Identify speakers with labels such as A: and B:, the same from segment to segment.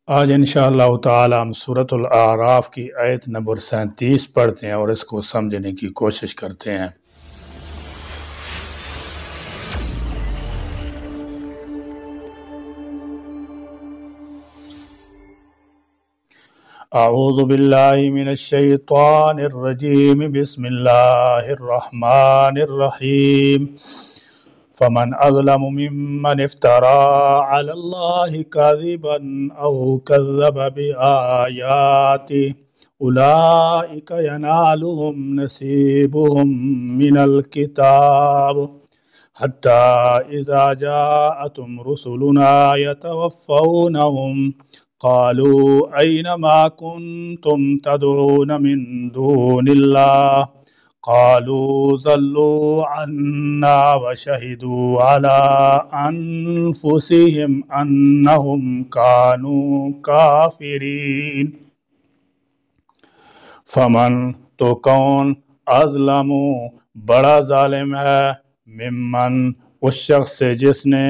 A: آج انشاءاللہ تعالی ہم سورۃ الاعراف کی آیت نمبر 37 پڑھتے ہیں اور اس کو سمجھنے کی کوشش کرتے ہیں۔ اعوذ باللہ من الشیطان الرجیم، بسم اللہ الرحمن الرحیم۔ فمن أظلم ممن افترى على الله كذبا أو كذب بآياته أولئك ينالهم نصيبهم من الكتاب حتى إذا جاءتهم رسلنا يتوفونهم قالوا أين ما كنتم تدعون من دون الله قالوا ضلوا عنا وشهدوا على أنفسهم أنهم كانوا كافرين۔ فمن تو کون اظلم بڑا ظالم ہے، ممن اس شخص سے جس نے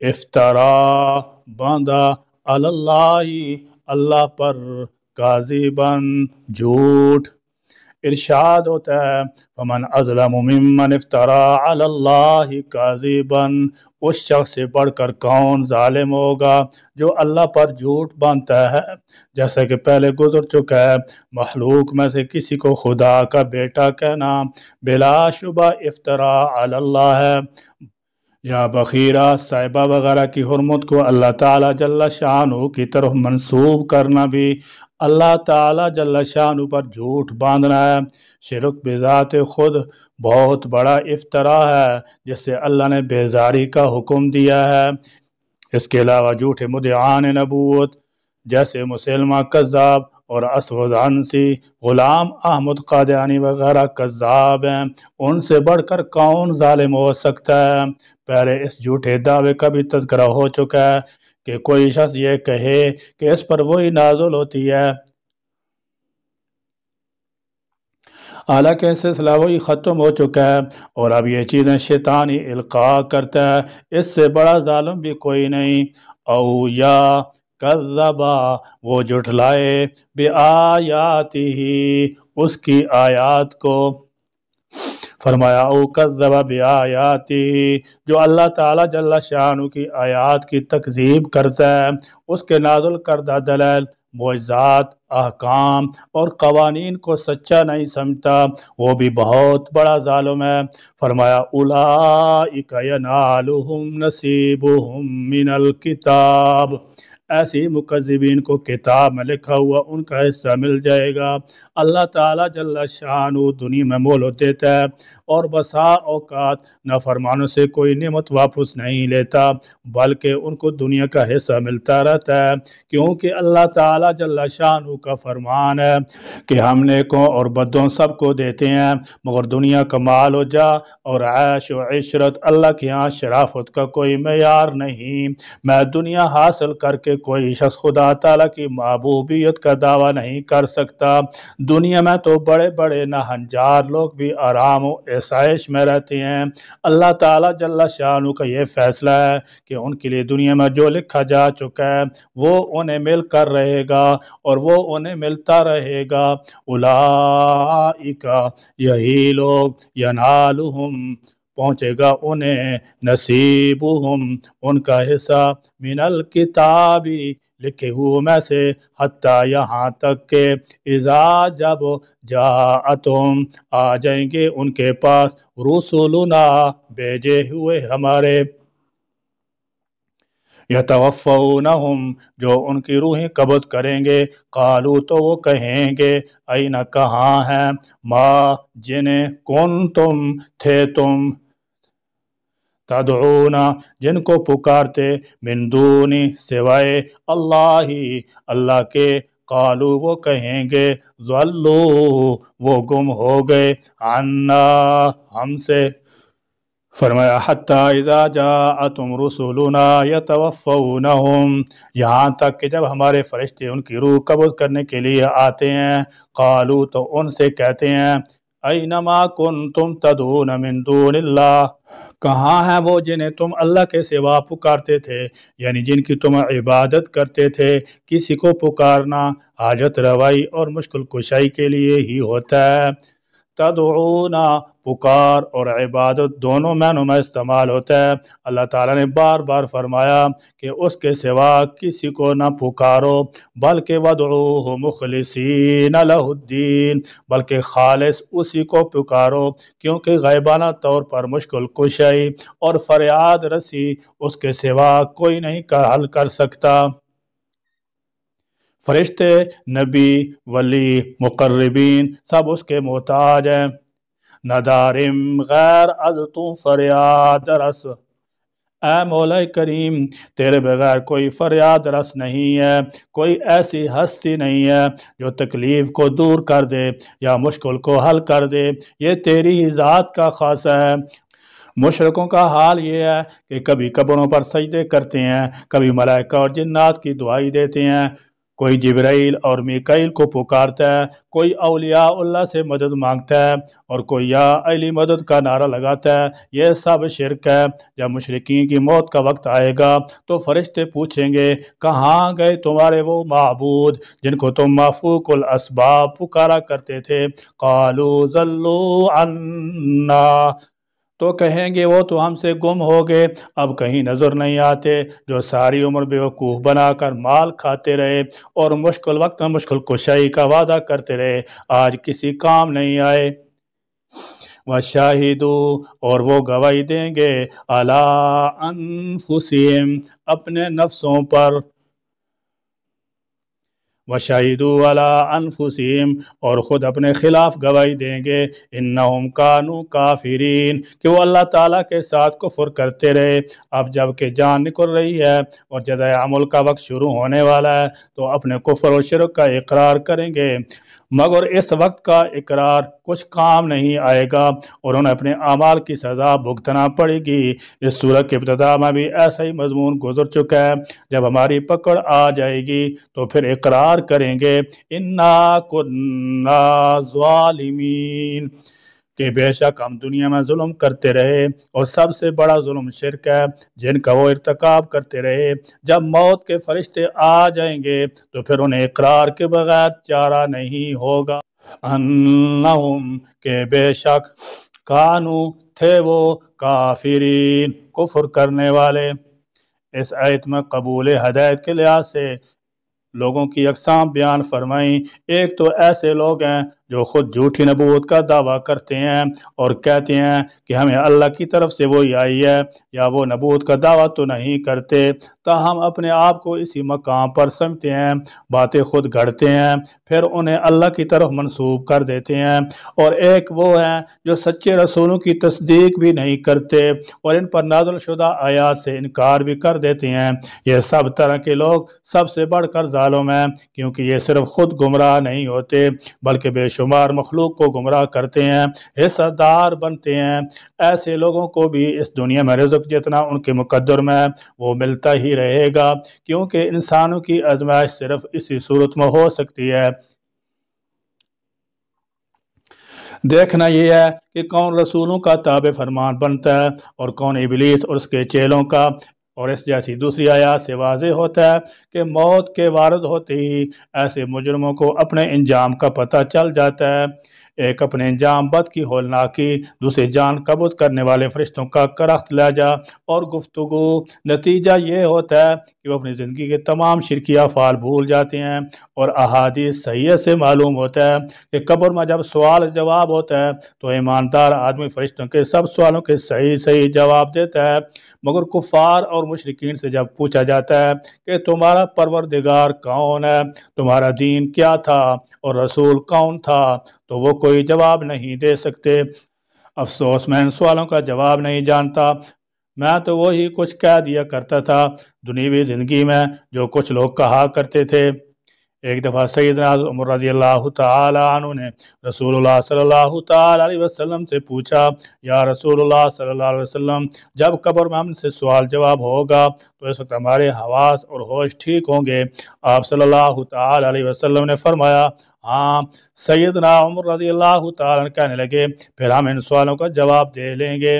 A: افترا باندھا علی اللہ اللہ پر کاذباً جھوٹ۔ ارشاد ہوتا ہے فمن اظلم ممن افترا علی اللہ کاذباً، اس شخص سے بڑھ کر کون ظالم ہوگا جو اللہ پر جھوٹ باندھتا ہے۔ جیسا کہ پہلے گزر چکا ہے، مخلوق میں سے کسی کو خدا کا بیٹا کہنا بلا شبہ افترا علی اللہ ہے، یا بخیرہ صاحبہ وغیرہ کی حرمت کو اللہ تعالیٰ جل شانہ کی طرف منسوب کرنا بھی اللہ تعالیٰ جل شانہ پر جھوٹ باندھنا ہے۔ شرک بذات خود بہت بڑا افترا ہے جس سے اللہ نے بیزاری کا حکم دیا ہے۔ اس کے علاوہ جھوٹے مدعان نبوت جیسے مسلمہ کذاب اور اسود عنسی، غلام احمد قادیانی وغیرہ کذاب ہیں، ان سے بڑھ کر کون ظالم ہو سکتا ہے۔ پہلے اس جھوٹے دعوے کا بھی تذکرہ ہو چکا ہے کہ کوئی شخص یہ کہے کہ اس پر وہی نازل ہوتی ہے، حالانکہ اس سلسلہ وہی ختم ہو چکا ہے اور اب یہ چیزیں شیطانی القاء کرتا ہے، اس سے بڑا ظالم بھی کوئی نہیں۔ او یا کذبا وہ جھٹلائے بآیاتہ اس کی آیات کو، فرمایا او کذب بآیاتہ جو اللہ تعالیٰ جل شانہ کی آیات کی تکذیب کرتا ہے، اس کے نازل کردہ دلائل، معجزات، احکام اور قوانین کو سچا نہیں سمجھتا، وہ بھی بہت بڑا ظالم ہے۔ فرمایا اولئک ینالہم نصیبہم من الکتاب، ایسی مکذبین کو کتاب میں لکھا ہوا ان کا حصہ مل جائے گا۔ اللہ تعالیٰ جل شانہ دنیا میں مہلت دیتا ہے اور بسا اوقات نافرمانوں سے کوئی نعمت واپس نہیں لیتا بلکہ ان کو دنیا کا حصہ ملتا رہتا ہے، کیونکہ اللہ تعالیٰ جل شانہ کا فرمان ہے کہ ہم نیکوں اور بدوں سب کو دیتے ہیں، مگر دنیا کا مال و جا اور عیش و عشرت اللہ کے ہاں شرافت کا کوئی معیار نہیں۔ میں دنیا حاصل کر کے کوئی شخص خدا تعالیٰ کی محبوبیت کا دعویٰ نہیں کر سکتا۔ دنیا میں تو بڑے بڑے ناہنجار لوگ بھی آرام و عیش میں رہتے ہیں۔ اللہ تعالیٰ جل شانہ کا یہ فیصلہ ہے کہ ان کے لیے دنیا میں جو لکھا جا چکا ہے وہ انہیں مل کر رہے گا اور وہ انہیں ملتا رہے گا۔ اولئک یہی لوگ، ینالہم پہنچے گا انہیں، نصیبہم ان کا حصہ، من الکتابی لکھے ہوئے میں سے، حتیٰ یہاں تک کہ اذا جب جاءتہم آ جائیں گے ان کے پاس، رسولنا بھیجے ہوئے ہمارے، یتوفونہم جو ان کی روحیں قبض کریں گے، قالو تو وہ کہیں گے، این کہاں ہیں، ما جنہیں، کنتم تھے تم، تدعون جن کو پکارتے، من دونی سوائے اللہ اللہ کے، قالو وہ کہیں گے، ضلو وہ گم ہو گئے، عنا ہم سے۔ فرمایا حتیٰ اذا جاءتهم رسولنا یتوفونہم یہاں تک کہ جب ہمارے فرشتے ان کی روح قبض کرنے کے لیے آتے ہیں، قالو تو ان سے کہتے ہیں، اینما کنتم تدعون من دون اللہ کہاں ہیں وہ جنہیں تم اللہ کے سوا پکارتے تھے، یعنی جن کی تم عبادت کرتے تھے؟ کسی کو پکارنا حاجت روائی اور مشکل کشائی کے لیے ہی ہوتا ہے۔ تدعونا، پکار اور عبادت دونوں معنوں میں استعمال ہوتا ہے۔ اللہ تعالیٰ نے بار بار فرمایا کہ اس کے سوا کسی کو نہ پکارو، بلکہ وَادْعُوهُ مُخْلِصِينَ لَهُ الدِّينَ، بلکہ خالص اسی کو پکارو، کیونکہ غیبانہ طور پر مشکل کشائی اور فریاد رسی اس کے سوا کوئی نہیں حل کر سکتا۔ فرشتے، نبی، ولی، مقربین سب اس کے محتاج ہیں۔ ندارم غیر از تو فریاد رس، اے مولا کریم تیرے بغیر کوئی فریاد رس نہیں ہے، کوئی ایسی ہستی نہیں ہے جو تکلیف کو دور کر دے یا مشکل کو حل کر دے، یہ تیری ہی ذات کا خاصہ ہے۔ مشرکوں کا حال یہ ہے کہ کبھی قبروں پر سجدے کرتے ہیں، کبھی ملائکہ اور جنات کی دعائی دیتے ہیں، کوئی جبرائیل اور میکائیل کو پکارتا ہے، کوئی اولیاء اللہ سے مدد مانگتا ہے اور کوئی یا علی مدد کا نعرہ لگاتا ہے۔ یہ سب شرک ہے۔ جب مشرکین کی موت کا وقت آئے گا تو فرشتے پوچھیں گے کہاں گئے تمہارے وہ معبود جن کو تم مفوق الاسباب پکارا کرتے تھے؟ قالوا ضلوا عنا، تو کہیں گے وہ تو ہم سے گم ہو گئے، اب کہیں نظر نہیں آتے۔ جو ساری عمر بیوقوف بنا کر مال کھاتے رہے اور مشکل وقت میں مشکل کشائی کا وعدہ کرتے رہے، آج کسی کام نہیں آئے۔ وَشَاهِدُوا، اور وہ گواہی دیں گے، عَلَىٰ أَنفُسِهِمْ، اپنے نفسوں پر۔ وَشَهِدُوا عَلَىٰ أَنفُسِهِمْ، اور خود اپنے خلاف گواہی دیں گے، إِنَّهُمْ كَانُوا كَافِرِينَ، کہ وہ اللہ تعالیٰ کے ساتھ کفر کرتے رہے۔ اب جب کہ جان نکل رہی ہے اور جزائے عمل کا وقت شروع ہونے والا ہے تو اپنے کفر و شرک کا اقرار کریں گے، مگر اس وقت کا اقرار کچھ کام نہیں آئے گا اور انہیں اپنے اعمال کی سزا بھگتنا پڑے گی۔ اس سورت کے ابتدا میں بھی ایسا ہی مضمون گزر چکا ہے۔ جب ہماری پکڑ آ جائے گی تو پھر اقرار کریں گے انا کنا ظالمین، کہ بے شک ہم دنیا میں ظلم کرتے رہے اور سب سے بڑا ظلم شرک ہے جن کا وہ ارتکاب کرتے رہے۔ جب موت کے فرشتے آ جائیں گے تو پھر انہیں اقرار کے بغیر چارہ نہیں ہوگا۔ انہم، کہ بے شک، کانو، تھے وہ، کافرین، کفر کرنے والے۔ اس آیت میں قبول ہدایت کے لحاظ سے لوگوں کی اقسام بیان فرمائیں۔ ایک تو ایسے لوگ ہیں جو خود جھوٹی نبوت کا دعویٰ کرتے ہیں اور کہتے ہیں کہ ہمیں اللہ کی طرف سے وہی آئی ہے، یا وہ نبوت کا دعویٰ تو نہیں کرتے تاہم اپنے آپ کو اسی مقام پر سمجھتے ہیں، باتیں خود گھڑتے ہیں پھر انہیں اللہ کی طرف منسوب کر دیتے ہیں۔ اور ایک وہ ہیں جو سچے رسولوں کی تصدیق بھی نہیں کرتے اور ان پر نازل شدہ آیات سے انکار بھی کر دیتے ہیں۔ یہ سب طرح کے لوگ سب سے بڑھ کر ظالم ہیں، کیونکہ یہ صرف خود گمراہ نہیں ہوتے بلکہ بے شمار مخلوق کو گمراہ کرتے ہیں، حصہ دار بنتے ہیں۔ ایسے لوگوں کو بھی اس دنیا میں رزق جتنا ان کے مقدر میں وہ ملتا ہی رہے گا، کیونکہ انسانوں کی آزمائش صرف اسی صورت میں ہو سکتی ہے۔ دیکھنا یہ ہے کہ کون رسولوں کا تابع فرمان بنتا ہے اور کون ابلیس اور اس کے چیلوں کا، اور اس جیسی دوسری آیات سے واضح ہوتا ہے کہ موت کے وارد ہوتے ہی ایسے مجرموں کو اپنے انجام کا پتہ چل جاتا ہے۔ ایک اپنے انجام بد کی ہولناکی، دوسرے جان قبض کرنے والے فرشتوں کا کرخت لہجہ اور گفتگو۔ نتیجہ یہ ہوتا ہے کہ وہ اپنی زندگی کے تمام شرکی افعال بھول جاتے ہیں، اور احادیث صحیح سے معلوم ہوتا ہے کہ قبر میں جب سوال جواب ہوتا ہے تو ایماندار آدمی فرشتوں کے سب سوالوں کے صحیح جواب دیتا ہے، مگر کفار اور مشرکین سے جب پوچھا جاتا ہے کہ تمہارا پروردگار کون ہے، تمہارا دین کیا تھا اور رسول کون تھا، تو وہ کوئی جواب نہیں دے سکتے۔ افسوس، میں ان سوالوں کا جواب نہیں جانتا، میں تو وہی کچھ کہہ دیا کرتا تھا۔ دنیوی زندگی میں جو کچھ لوگ کہا کرتے تھے۔ ایک دفعہ سیدنا عمر رضی اللہ تعالی عنہ نے رسول اللہ صلی اللہ تعالی علیہ وسلم سے پوچھا، یا رسول اللہ صلی اللہ علیہ وسلم، جب قبر میں ہم سے سوال جواب ہوگا تو اس وقت ہمارے حواس اور ہوش ٹھیک ہوں گے؟ آپ صلی اللہ تعالی علیہ وسلم نے فرمایا، ہاں۔ سیدنا عمر رضی اللہ تعالی عنہ کہنے لگے، پھر ہم ان سوالوں کا جواب دے لیں گے۔